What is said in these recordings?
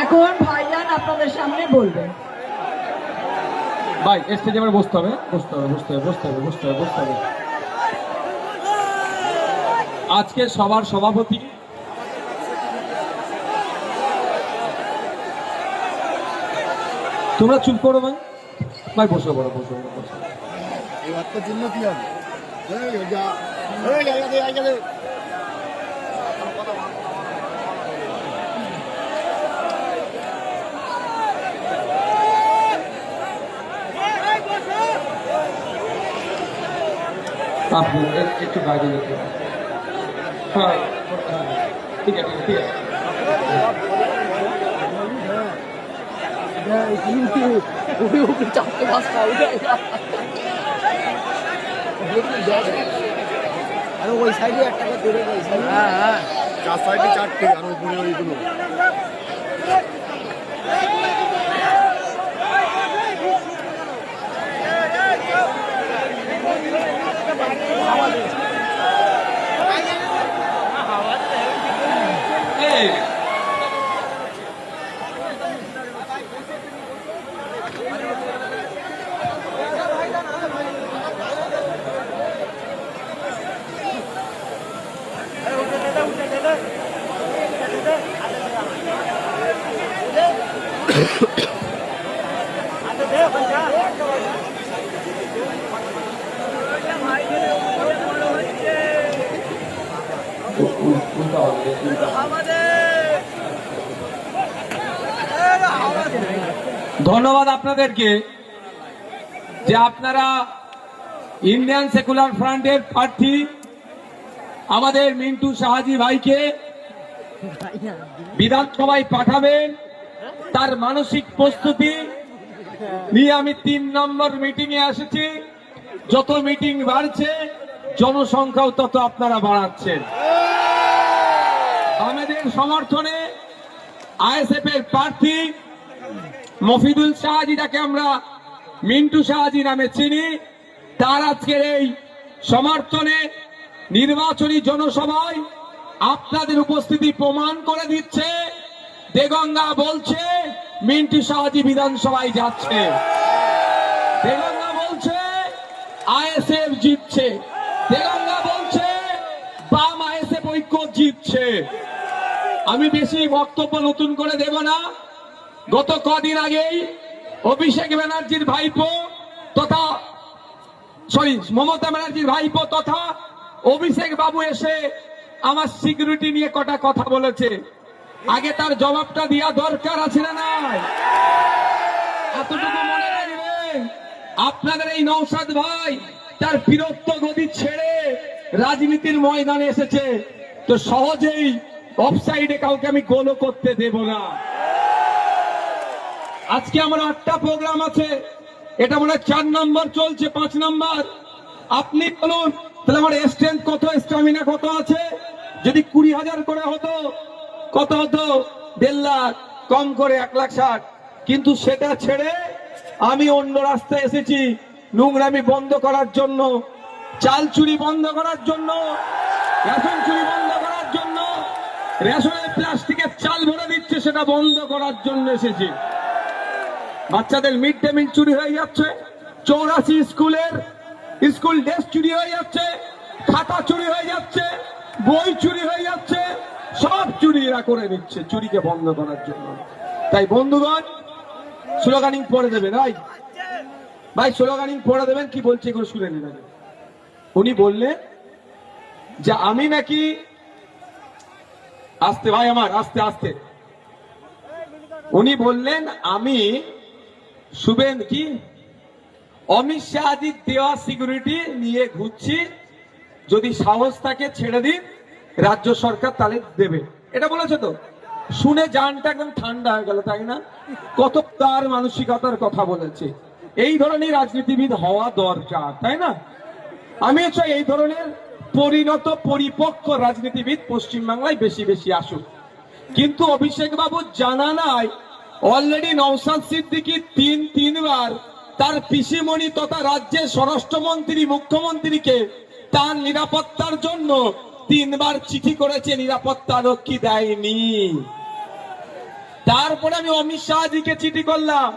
এখন ভাইজান আপনাদের সামনে বলবে। ভাই স্টেজে আমার বসতে হবে, বসতে হবে, বসতে হবে, বসতে হবে, বসতে হবে, বসতে হবে। আজকে সবার সভাপতি তোমরা চুপ করো ভাই, ভাই বসো, বড় বসো, বসো। এবার তো জন্য কি হবে? আপনি একটু বাইরে যেতে, হ্যাঁ ঠিক আছে, ঠিক আছে। চারটে মাস খাওয়া আর ওই সাইডে একটা করে ওই সাইডে, হ্যাঁ হ্যাঁ, চার সাইডে চারটে আর উপরে ওইগুলো। ধন্যবাদ আপনাদেরকে যে আপনারা ইন্ডিয়ান সেকুলার ফ্রন্টের প্রার্থী আমাদের মিন্টু শাহাজি ভাইকে বিধানসভায় পাঠাবেন। তার মানসিক প্রস্তুতি নিয়ে আমি 3 নম্বর মিটিং এ এসেছি। যত মিটিং বাড়ছে জনসংখ্যাও তত আপনারা বাড়াচ্ছেন। আমাদের সমর্থনে আইএসএফ এর প্রার্থী মফিদুল শাহাজি, যাকে আমরা মিন্টু শাহাজি নামে চিনি, তার আজকের এই সমর্থনে নির্বাচনী জনসভায় আপনাদের উপস্থিতি প্রমাণ করে দিচ্ছে। দেগঙ্গা বলছে মিন্টু শাহাজি বিধানসভায় যাচ্ছে, দেগঙ্গা বলছে আইএসএফ জিতছে, দেগঙ্গা বলছে বাম আইএসএফ ঐক্য জিতছে। আমি বেশি বক্তব্য নতুন করে দেব না। গত কদিন আগেই অভিষেক ব্যানার্জির ভাইপো তথা মমতা ব্যানার্জির ভাইপো তথা অভিষেক বাবু এসে আমার সিকিউরিটি নিয়ে কটা কথা বলেছে। আগে তার জবাবটা দেওয়া দরকার আছে না নাই? এতটুকু মনে রাখবেন, আপনাদের এই নওশাদ ভাই তার বীরত্ব গদি ছেড়ে রাজনীতির ময়দানে এসেছে, তো সহজেই অফসাইডে কাউকে আমি গোলও করতে দেব না। আজকে আমার 8টা প্রোগ্রাম আছে, এটা মনে হয় 4 নম্বর চলছে, 5 নম্বর। আপনি বলুন তাহলে আমার স্ট্রেংথ কত, স্টামিনা কত আছে? যদি 20,000 করে হতো কত হতো? 1.5 লাখ, কম করে 1,60,000। কিন্তু সেটা ছেড়ে আমি অন্য রাস্তায় এসেছি নোংরামি বন্ধ করার জন্য, চাল চুরি বন্ধ করার জন্য, রেশন চুরি বন্ধ করার জন্য, রেশনের প্লাস্টিকের চাল ভরে দিচ্ছে সেটা বন্ধ করার জন্য এসেছি। বাচ্চাদের মিড ডে মিল চুরি হয়ে যাচ্ছে, 84 স্কুলের স্কুল ড্রেস চুরি হয়ে যাচ্ছে, খাতা চুরি হয়ে যাচ্ছে, বই চুরি হয়ে যাচ্ছে, সব চুরি এরা করে নিচ্ছে চুরিকে বন্ধ করার জন্য। তাই বন্ধুগণ স্লোগানিং পড়ে দেবেন, ভাই স্লোগানিং পড়ে দেবেন। কি বলছে এগুলো শুনে নেবেন। উনি বললেন যে আমি নাকি, আস্তে ভাই আমার, আস্তে আস্তে। উনি বললেন আমি শুভেন কি অমিত শাহজির দেওয়া সিকিউরিটি নিয়ে ঘুরছি, যদি সাহস থাকে ছেড়ে দিন, রাজ্য সরকার তাহলে দেবে। এটা বলেছে তো, শুনে জানটা একদম ঠান্ডা হয়ে গেল, তাই না? কত তার মানসিকতার কথা বলেছে। এই ধরনের রাজনীতিবিদ হওয়া দরকার, তাই না? আমি চাই এই ধরনের পরিণত পরিপক্ক রাজনীতিবিদ পশ্চিমবাংলায় বেশি বেশি আসুক। কিন্তু অভিষেক বাবু জানা নাই অলরেডি নওশাদ সিদ্দিকী 3বার তার পিসিমণি তথা রাজ্যের স্বরাষ্ট্রমন্ত্রী মুখ্যমন্ত্রীকে তার নিরাপত্তার জন্য 3বার চিঠি করেছে, নিরাপত্তা রক্ষী দেয়নি। তারপরে আমি অমিত শাহজিকে চিঠি করলাম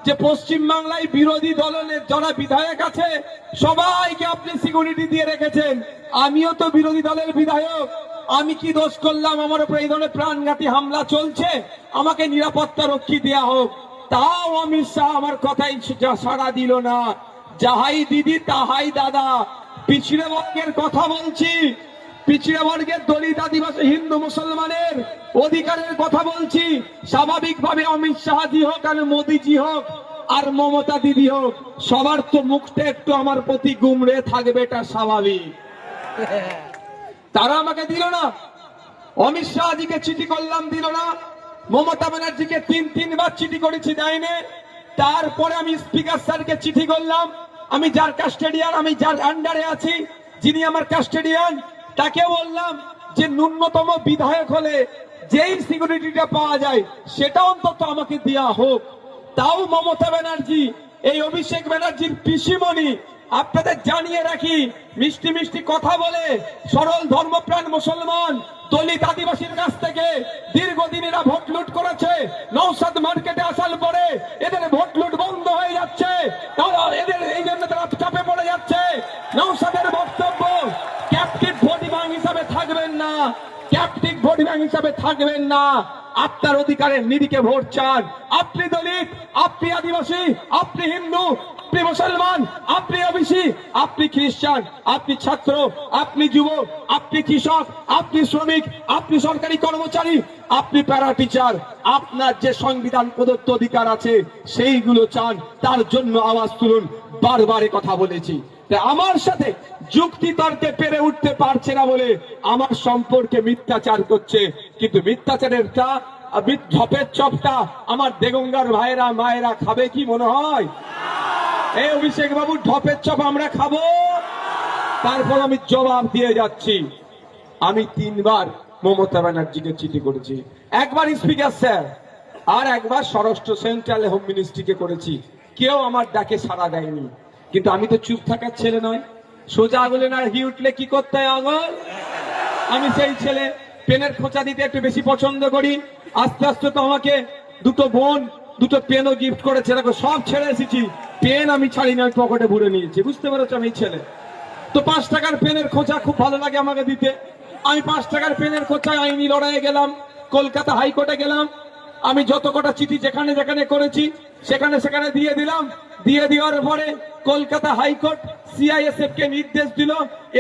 যে পশ্চিম বাংলায় বিরোধী দলের যারা বিধায়ক আছে সবাইকে আপনি সিকিউরিটি দিয়ে রেখেছেন, আমিও তো বিরোধী দলের বিধায়ক, আমি কি দোষ করলাম? আমার উপর এই ধরনের প্রাণঘাতী হামলা চলছে, আমাকে নিরাপত্তা রক্ষী দেয়া হোক। তাও অমিত শাহ আমার কথাই সাড়া দিল না। যাহাই দিদি তাহাই দাদা, পিছিয়ে বর্গের কথা বলছি, পিছিয়ে বর্গের দলিত আদিবাসী হিন্দু মুসলমানের অধিকারের কথা বলছি। স্বাভাবিকভাবে অমিত শাহজি হোক আর মোদীজি হোক আর মমতা দিদি হোক, সবার তো মুখটা একটু আমার প্রতি গুমড়ে থাকবে, এটা স্বাভাবিক। তারা আমাকে দিল না। অমিত শাহজিকে চিঠি করলাম, দিল না। মমতা ব্যানার্জিকে তিনবার চিঠি করেছি, দেয়নি। তারপরে আমি স্পিকার স্যারকে চিঠি করলাম, আমি যার কাস্টেডিয়ান, আমি যার আন্ডারে আছি, যিনি আমার কাস্টেডিয়ান, তাকে বললাম যে ন্যূনতম বিধায়ক হলে যেই সিকিউরিটিটা পাওয়া যায় সেটা অন্তত আমাকে দেওয়া হোক। তাও মমতা ব্যানার্জি, এই অভিষেক ব্যানার্জির পিসিমণি, আপনাদের জানিয়ে রাখি, মিষ্টি মিষ্টি কথা বলে সরল ধর্মপ্রাণ মুসলমান দলিত আদিবাসীর কাছ থেকে দীর্ঘদিন এরা ভোট লুট করেছে। নওশাদ মার্কেটে আসার পরে এদের ভোট লুট বন্ধ হয়ে যাচ্ছে, এদের এই জন্য তারা চাপে পড়ে যাচ্ছে। নওশাদের বক্তব্য, ক্যাপটিভ ভোট ব্যাংক হিসাবে থাকবেন না, ক্যাপটিভ ভোট ব্যাংক হিসাবে থাকবেন না। আপনার অধিকারের নিরিখে ভোট চান। আপনি দলিত, আপনি আদিবাসী, আপনি হিন্দু, আপনি মুসলমান, আপনি ওবিসি, আপনি খ্রিস্টান, আপনি ছাত্র, আপনি যুবক, আপনি কৃষক, আপনি শ্রমিক, আপনি সরকারি কর্মচারী, আপনি প্যারা টিচার, আপনার যে সংবিধান প্রদত্ত অধিকার আছে সেইগুলো চান, তার জন্য আওয়াজ তুলুন। বারবার কথা বলেছি, আমার সাথে যুক্তি তর্কে পেরে উঠতে পারছে না বলে আমার সম্পর্কে মিথ্যাচার করছে। কিন্তু মিথ্যাচারের ঝপের চপটা আমার দেগঙ্গার ভাইরা মায়েরা খাবে কি মনে হয়? এই অভিষেক বাবু ঢপের চপ আমরা খাবো? তারপর আমি জবাব দিয়ে যাচ্ছি। আমি 3বার মমতা ব্যানার্জিকে চিঠি করেছি, একবার স্পিকার স্যার আর একবার স্বরাষ্ট্র সেন্ট্রাল হোম মিনিস্ট্রিকে করেছি। কেউ আমার ডাকে সাড়া দেয়নি। কিন্তু আমি তো চুপ থাকার ছেলে নয়, সোজা আঙুলে না ঘি উঠলে কি করতে হয় আঙুল। আমি সেই ছেলে, পেনের খোঁচা দিতে একটু বেশি পছন্দ করি। আস্তে আস্তে তো আমাকে দুটো বোন দুটো পেনও গিফট করেছে, দেখো সব ছেড়ে এসেছি, পেন আমি ছাড়ি না, পকেটে ভরে নিয়েছি। বুঝতে পেরেছো আমি ছেলে তো। 5 টাকার পেনের খোঁচা খুব ভালো লাগে আমাকে দিতে। আমি 5 টাকার পেনের খোঁচায় আইনি লড়াইয়ে গেলাম, কলকাতা হাইকোর্টে গেলাম। আমি যত কটা চিঠি যেখানে যেখানে করেছি সেখানে সেখানে দিয়ে দিলাম। দিয়ে দেওয়ার পরে কলকাতা হাইকোর্ট সিআইএসএফ কে নির্দেশ দিল,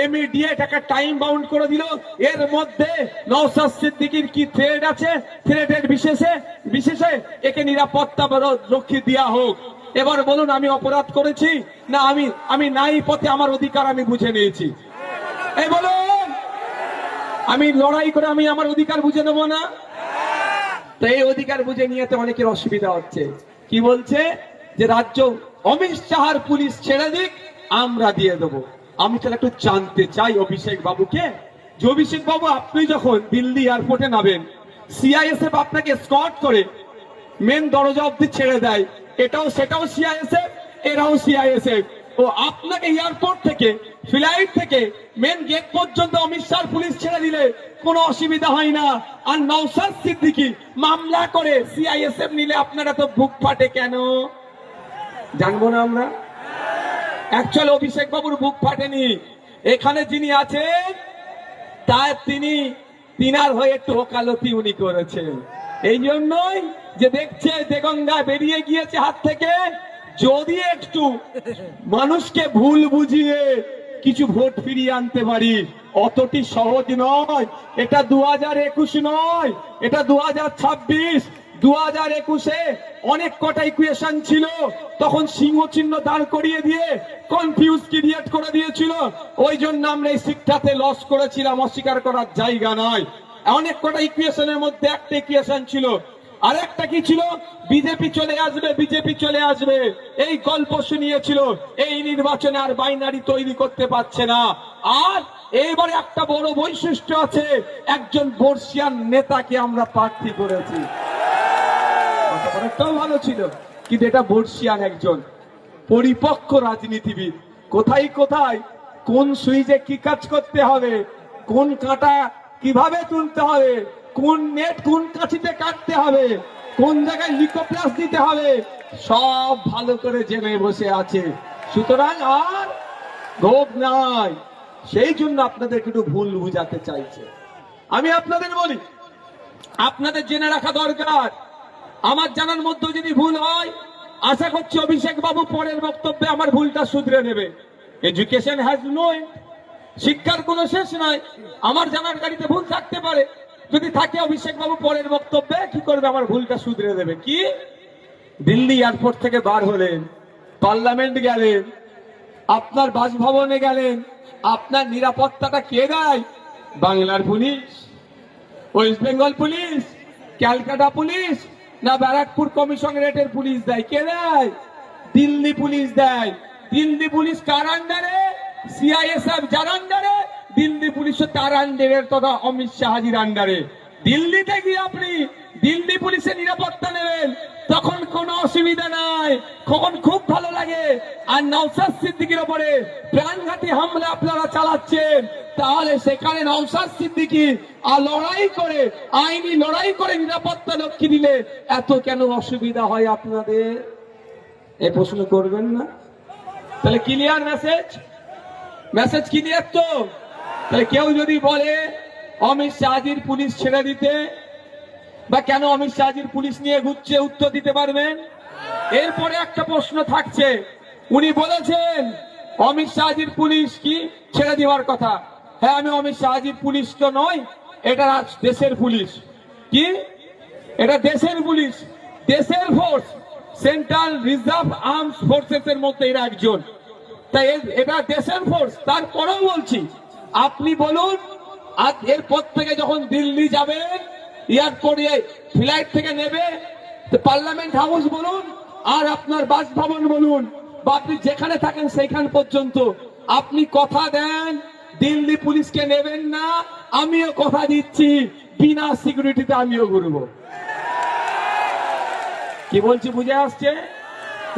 ইমিডিয়েট একটা টাইম বাউন্ড করে দিল। এর মধ্যে নওশাদ সিদ্দিকীর কি থ্রেড আছে, থ্রেডের বিশেষে একে নিরাপত্তা রক্ষী দেওয়া হোক। এবার বলুন, আমি অপরাধ করেছি না আমি নাই পথে আমার অধিকার আমি বুঝে নিয়েছি? এই বলুন, আমি লড়াই করে আমি আমার অধিকার বুঝে নেবো না? তো এই অধিকার বুঝে নিয়ে তো অনেকের অসুবিধা হচ্ছে। কি বলছে যে রাজ্য অমিত শাহর পুলিশ ছেড়ে দিক, আমরা দিয়ে দেবো। আমি তাহলে একটু জানতে চাই অভিষেক বাবুকে, যে অভিষেক বাবু আপনি যখন দিল্লি এয়ারপোর্টে নামেন, সিআইএসএফ আপনাকে স্কট করে মেন দরজা অব্দি ছেড়ে দেয়, সেটাও সিআইএসএফ, এরাও সিআইএসএফ। ও আপনাকে এয়ারপোর্ট থেকে ফ্লাইট থেকে মেন গেট পর্যন্ত অমিত শাহ পুলিশ ছেড়ে দিলে কোনো অসুবিধা হয় না। আর নওশাদ সিদ্দিকী মামলা করে সিআইএসএফ নিলে আপনারা তো বুক ফাটে কেন? জানবো না আমরা? অ্যাকচুয়াল অভিষেক বাবুর বুক ফাটেনি। এখানে যিনি আছেন তার তিনার হয়ে একটু ওকালতি উনি করেছেন। এই জন্যই যে দেখছে দেগঙ্গা বেরিয়ে গিয়েছে হাত থেকে, যদি একটু মানুষকে ভুল বুঝিয়ে কিছু ভোট ফিরিয়ে আনতে পারি, অতটি সহজ নয়। এটা 2021 নয়, এটা 2026। 2021-এ অনেক কটা ইকুয়েশন ছিল, তখন সিংহ চিহ্ন দাঁড় করিয়ে দিয়ে কনফিউজ ক্রিয়েট করে দিয়েছিল। ওই জন্য আমরা এই শিক্ষাতে লস করেছিলাম, অস্বীকার করার জায়গা নয়। অনেক কটা ইকুয়েশনের মধ্যে একটা ইকুয়েশন ছিল, আর একটা কি ছিল, বিজেপি চলে আসবে, বিজেপি চলে আসবে, এই গল্প শুনিয়েছিল। এই নির্বাচনে আর বাইনারি তৈরি করতে পারছে না। আর এইবারে একটা বড় বৈশিষ্ট্য আছে, একজন বর্ষিয়ান নেতাকে আমরা প্রার্থী করেছি। অনেকটাও ভালো ছিল, কিন্তু এটা বর্ষিয়ান একজন পরিপক্ক রাজনীতিবিদ। কোথায় কোথায় কোন সুইচে কি কাজ করতে হবে, কোন কাঁটা কিভাবে তুলতে হবে, কোন নেট কোন কাঠিতে কাটতে হবে, কোন জায়গায় লিকোপ্লাস দিতে হবে সব ভালো করে জেনে বসে আছে। সুতরাং আর ভোগ নাই, সেই জন্য আপনাদেরকে একটু ভুল বুঝাতে চাইছে। আমি আপনাদের বলি, আপনাদের জেনে রাখা দরকার, আমার জানার মধ্যে যদি ভুল হয় আশা করছি অভিষেক বাবু পরের বক্তব্যে আমার ভুলটা শুধরে নেবে। এডুকেশন হ্যাজ নো এন্ড, শিক্ষার কোনো শেষ নাই। আমার জানার গাড়িতে ভুল থাকতে পারে, যদি থাকে অভিষেক বাবু পরের বক্তব্যে কি করবে, আমার ভুলটা শুধরে দেবে। কি দিল্লি এয়ারপোর্ট থেকে বার হলেন, পার্লামেন্ট গেলেন, আপনার বাসভবনে গেলেন, আপনার নিরাপত্তাটা কে দেয়? বাংলার police, West Bengal police, Calcutta police, না ব্যারাকপুর কমিশনারেটের পুলিশ দেয়? কে দেয়? দিল্লি পুলিশ দেয়। দিল্লি পুলিশ কার আন্ডারে? সিআইএসএফ যার আন্ডারে, দিল্লি পুলিশ তার আন্ডারে, তথা অমিত শাহজির আন্ডারে। দিল্লিতে গিয়ে আপনি দিল্লি পুলিশের নিরাপত্তা নেবেন, তখন কোনো অসুবিধা নাই, তখন খুব ভালো লাগে। আর নওশাদ সিদ্দিকীর উপরে প্রাণঘাতী হামলা আপনারা চালাচ্ছেন, তাহলে সেখানে নওশাদ সিদ্দিকী আর লড়াই করে, আইনি লড়াই করে নিরাপত্তা রক্ষী দিলে এত কেন অসুবিধা হয় আপনাদের? এই প্রশ্ন করবেন না? তাহলে ক্লিয়ার মেসেজ, মেসেজ ক্লিয়ার তো? তাহলে কেউ যদি বলে অমিত শাহজির পুলিশ ছেড়ে দিতে, বা কেন অমিত শাহজির পুলিশ নিয়ে ঘুরছে, উত্তর দিতে পারবেন? এরপরে একটা প্রশ্ন থাকছে, উনি বলেছেন অমিত শাহজির পুলিশ কি ছেড়ে দেওয়ার কথা। হ্যাঁ, আমি অমিত শাহজির পুলিশ তো নয়, এটা দেশের পুলিশ। কি এটা দেশের পুলিশ, দেশের force, central reserve arms forces এর মধ্যে এরা একজন, তাই এটা দেশের ফোর্স। তারপরেও বলছি, আপনি বলুন, আজ এরপর থেকে যখন দিল্লি যাবেন, এয়ারপোর্টে ফ্লাইট থেকে নেবে, পার্লামেন্ট হাউস বলুন আর আপনার বাসভবন বলুন, বা আপনি যেখানে থাকেন সেইখান পর্যন্ত আপনি কথা দেন দিল্লি পুলিশকে নেবেন না। আমিও কথা দিচ্ছি, বিনা সিকিউরিটিতে আমিও ঘুরবো। কি বলছি বুঝে আসছে?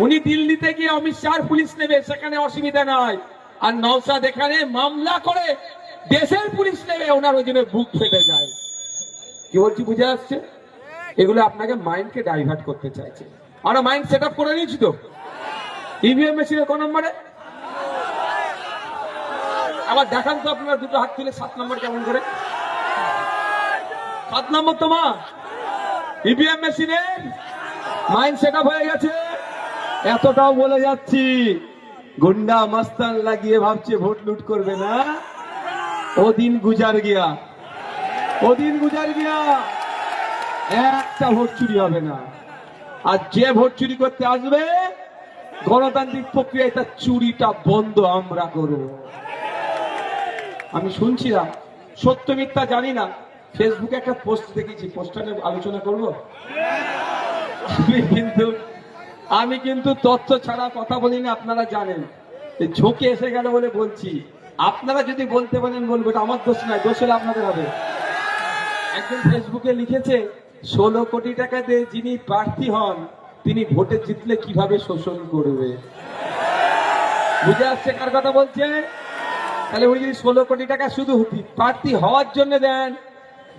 উনি দিল্লিতে গিয়ে অমিত শাহর পুলিশ নেবে, সেখানে অসুবিধা নাই। আর নওশাদ এখানে মামলা করে দেশের পুলিশ নেবে, ওনার ওই জন্য বুক ফেটে যায়। কি বলছি বুঝে আসছে? এগুলো আপনাকে মাইন্ডকে ডাইভার্ট করতে চাইছে। আমরা মাইন্ড সেট আপ করে নিয়েছি তো। ইভিএম মেশিনের কোন নম্বরে? আবার দেখান তো আপনারা দুটো হাত তুলে 7 নম্বর কেমন করে? 7 নম্বর তো মা ইভিএম মেশিনের মাইন্ড সেট আপ হয়ে গেছে। এতটাও বলে যাচ্ছি, গুন্ডা মাস্তান লাগিয়ে ভাবছে ভোট লুট করবে না, ও দিন গুজার গিয়া, ও দিন গুজার গিয়া। একটা ভোট চুরি হবে না। আর যে ভোট চুরি করতে আসবে, গণতান্ত্রিক প্রক্রিয়ায় তার চুরিটা বন্ধ আমরা করব। আমি শুনছিলাম, সত্য মিথ্যা জানি না, ফেসবুকে একটা পোস্ট দেখেছি, পোস্টটা নিয়ে আলোচনা করবো। আমি কিন্তু তথ্য ছাড়া কথা বলি না, আপনারা জানেন। ঝোঁকে এসে গেল বলে বলছি, আপনারা যদি বলতে পারেন বলবো, এটা আমার দোষ নয়, দোষ হলে আপনাদের হবে। একজন ফেসবুকে লিখেছে, 16 কোটি টাকা দিয়ে যিনি প্রার্থী হন তিনি ভোটে জিতলে কিভাবে শোষণ করবে। বুঝে আসছে কার কথা বলছে? তাহলে উনি যদি 16 কোটি টাকা শুধু প্রার্থী হওয়ার জন্য দেন,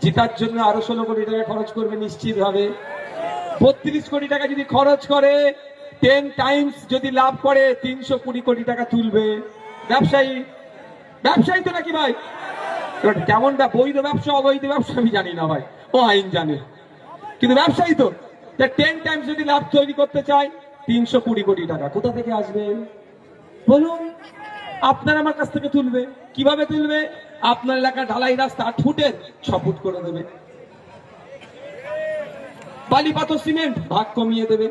জিতার জন্য আরো 16 কোটি টাকা খরচ করবে নিশ্চিত ভাবে। 32 কোটি টাকা যদি খরচ করে, 10 টাইমস যদি লাভ করে 320 কোটি টাকা তুলবে। ব্যবসায়ী, ব্যবসায়ী তো নাকি ভাই? কেমনটা বৈধ ব্যবসা অবৈধ ব্যবসা আমি জানি না ভাই, ও আইন জানে, কিন্তু ব্যবসায়ী তো। 10 টাইমস যদি লাভ তৈরি করতে চায় 320 কোটি টাকা কোথা থেকে আসবে বলুন? আপনার আমার কাছ থেকে তুলবে। কিভাবে তুলবে? আপনার এলাকার ঢালাই রাস্তা 8 ফুটের 6 ফুট করে দেবে, বালি পাথর সিমেন্ট ভাগ কমিয়ে দেবে,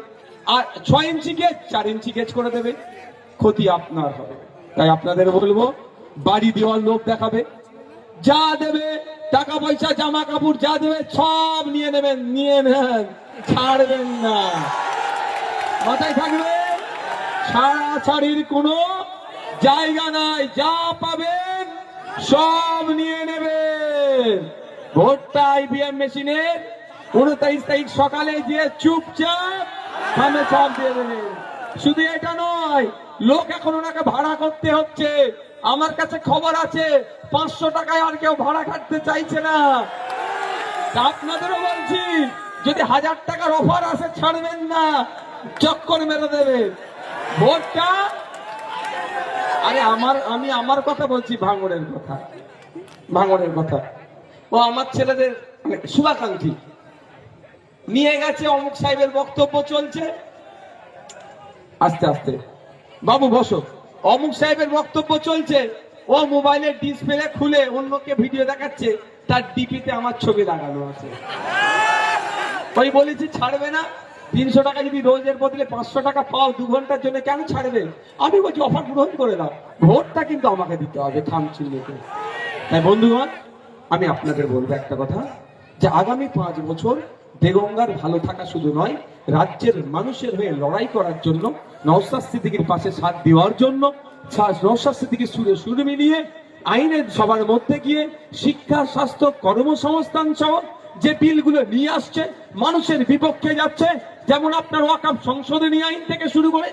আর 6 ইঞ্চি গেজ 4 ইঞ্চি গেজ করে দেবে। ক্ষতি আপনার হবে। তাই আপনাদের বলবো, বাড়ি দেওয়ার লোভ দেখাবে, যা দেবে টাকা পয়সা জামা কাপড় যা দেবে সব নিয়ে নেবেন, নিয়ে নেন, ছাড়বেন না। মাথায় থাকবে, ছাড়াছাড়ির কোনো জায়গা নাই। যা পাবেন সব নিয়ে নেবেন। ভোটটা আইভিএম মেশিনের 29 তারিখ সকালে গিয়ে চুপচাপ সামনে চাপ দিয়ে দেবেন। শুধু এটা নয়, লোক এখন ওনাকে ভাড়া করতে হচ্ছে। আমার কাছে খবর আছে 500 টাকায় আর কেউ ভাড়া কাটতে চাইছে না। আপনাদেরও বলছি, যদি 1000 টাকার অফার আসে ছাড়বেন না, চক্কর মেরে দেবে ভোটটা। আরে আমি আমার কথা বলছি, ভাঙড়ের কথা। ও আমার ছেলেদের শুভাকাঙ্ক্ষী নিয়ে গেছে, অমুক সাহেবের বক্তব্য চলছে, আস্তে আস্তে বাবু বসো, অমুক সাহেবের বক্তব্য চলছে, ও মোবাইলের ডিসপ্লে খুলে অন্যকে ভিডিও দেখাচ্ছে, তার ডিপিতে আমার ছবি লাগানো আছে। ওই বলেছি ছাড়বে না, 300 টাকা যদি রোজের বদলে 500 টাকা পাও 2 ঘন্টার জন্য, কেন ছাড়বে? আমি বলছি অফার গ্রহণ করে দাও, ভোটটা কিন্তু আমাকে দিতে হবে খামচিল্লিতে। তাই বন্ধুগণ, আমি আপনাদের বলবো একটা কথা, যে আগামী 5 বছর দেগঙ্গার ভালো থাকা শুধু নয়, রাজ্যের মানুষের হয়ে লড়াই করার জন্য, নওশাদ সিদ্দিকীর পাশে সাথ দেওয়ার জন্য, নওশাদ সিদ্দিকীর সুরে মিলিয়ে আইনের সবার মধ্যে গিয়ে শিক্ষা, স্বাস্থ্য, কর্মসংস্থান সহ যে বিলগুলো নিয়ে আসছে মানুষের বিপক্ষে যাচ্ছে, যেমন আপনার ওয়াকফ সংশোধনী আইন থেকে শুরু করে